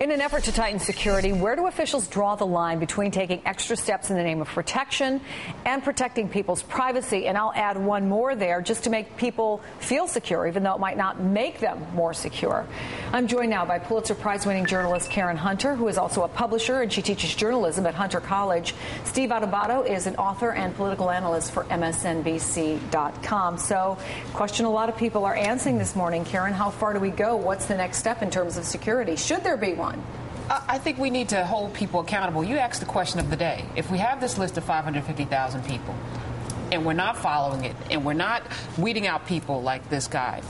In an effort to tighten security, where do officials draw the line between taking extra steps in the name of protection and protecting people's privacy? And I'll add one more there just to make people feel secure, even though it might not make them more secure. I'm joined now by Pulitzer Prize-winning journalist Karen Hunter, who is also a publisher, and she teaches journalism at Hunter College. Steve Adubato is an author and political analyst for MSNBC.com. So, question a lot of people are answering this morning, Karen, how far do we go? What's the next step in terms of security? Should there be one? I think we need to hold people accountable. You asked the question of the day. If we have this list of 550,000 people and we're not following it and we're not weeding out people like this guy,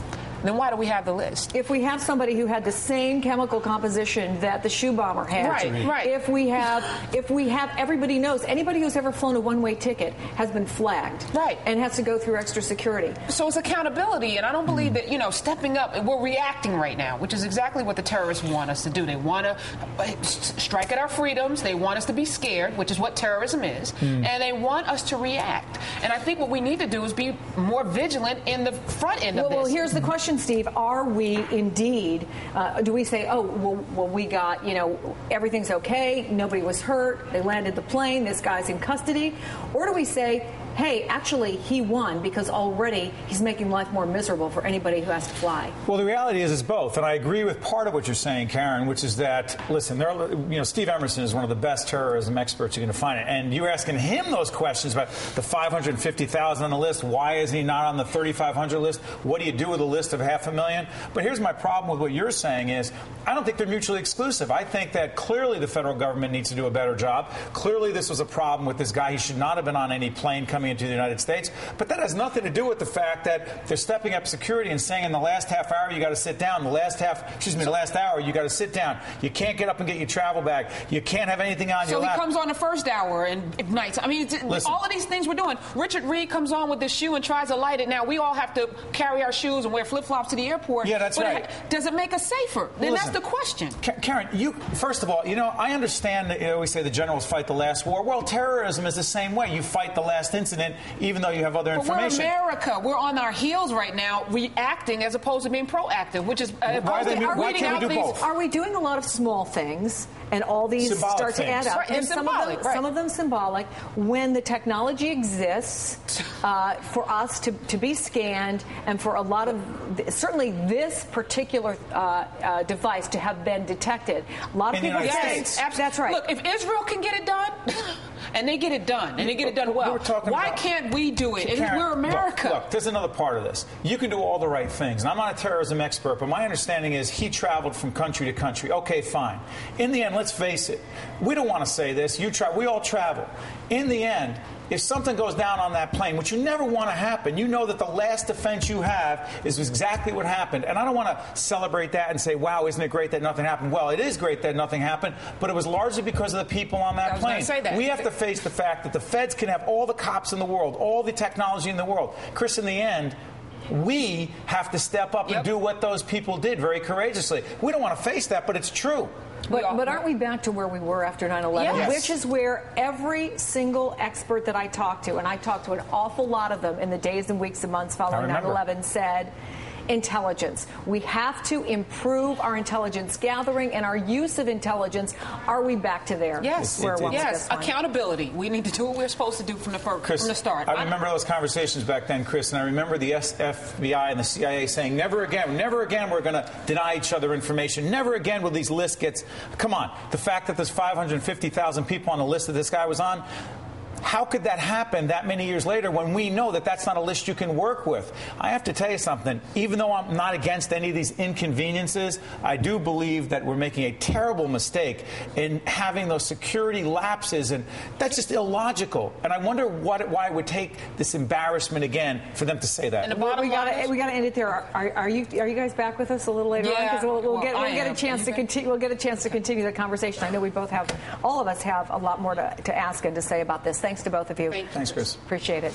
then why do we have the list? If we have somebody who had the same chemical composition that the shoe bomber had, right. If we have everybody knows, anybody who's ever flown a one-way ticket has been flagged, right, and has to go through extra security. So it's accountability, and I don't believe that stepping up. We're reacting right now, which is exactly what the terrorists want us to do. They want to strike at our freedoms. They want us to be scared, which is what terrorism is, and they want us to react. And I think what we need to do is be more vigilant in the front end of this. Well, here's the question, Steve. Are we indeed, do we say, we got, everything's okay, nobody was hurt, they landed the plane, this guy's in custody? Or do we say, hey, actually, he won because already he's making life more miserable for anybody who has to fly? Well, the reality is it's both. And I agree with part of what you're saying, Karen, which is that, listen, Steve Emerson is one of the best terrorism experts you're going to find. And you're asking him those questions about the 550,000 on the list. Why is he not on the 3,500 list? What do you do with a list of 500,000? But here's my problem with what you're saying is I don't think they're mutually exclusive. I think that clearly the federal government needs to do a better job. Clearly this was a problem with this guy. He should not have been on any plane coming into the United States. But that has nothing to do with the fact that they're stepping up security and saying in the last half hour you got to sit down. The last hour you got to sit down. You can't get up and get your travel bag. You can't have anything on your lap. So he comes on the first hour and ignites. I mean, all of these things we're doing. Richard Reed comes on with this shoe and tries to light it. Now we all have to carry our shoes and wear flip-flops to the airport. Yeah, that's right. Does it make us safer? Then that's the question. Karen, first of all, I understand that you always say the generals fight the last war. Well, terrorism is the same way. You fight the last incident, even though you have other information. But we're America. We're on our heels right now, reacting as opposed to being proactive, which is why can't we do both? Are we doing a lot of small things, and all these symbolic start things. to add up? Right, and some of them symbolic. When the technology exists for us to be scanned, and for a lot of certainly this particular device to have been detected, a lot of people say that's right. Look, if Israel can get it done. And they get it done, and they get it done well. Why can't we do it? Karen, we're America. Look, there's another part of this. You can do all the right things. And I'm not a terrorism expert, but my understanding is he traveled from country to country. Okay, fine. In the end, let's face it. We don't want to say this. We all travel. In the end, if something goes down on that plane, which you never want to happen, you know that the last defense you have is exactly what happened. And I don't want to celebrate that and say, wow, isn't it great that nothing happened? Well, it is great that nothing happened, but it was largely because of the people on that plane. We have to face the fact that the feds can have all the cops in the world, all the technology in the world. Chris, in the end, we have to step up and do what those people did very courageously. We don't want to face that, but it's true. But aren't we back to where we were after 9/11? Yes. Which is where every single expert that I talked to, and I talked to an awful lot of them in the days and weeks and months following 9/11, said intelligence. We have to improve our intelligence gathering and our use of intelligence. Are we back to there? Yes. Accountability. We need to do what we're supposed to do from the start. I remember those conversations back then, Chris, and I remember the FBI and the CIA saying, never again we're going to deny each other information. Never again will these lists get... Come on. The fact that there's 550,000 people on the list that this guy was on, how could that happen that many years later when we know that that's not a list you can work with? I have to tell you something. Even though I'm not against any of these inconveniences, I do believe that we're making a terrible mistake in having those security lapses, and that's just illogical. And I wonder why it would take this embarrassment again for them to say that. And we got to end it there. Are you guys back with us a little later on? Because we'll get a chance to continue. We'll get a chance to continue the conversation. I know all of us have a lot more to ask and to say about this. Thanks to both of you. Thanks, Chris. Appreciate it.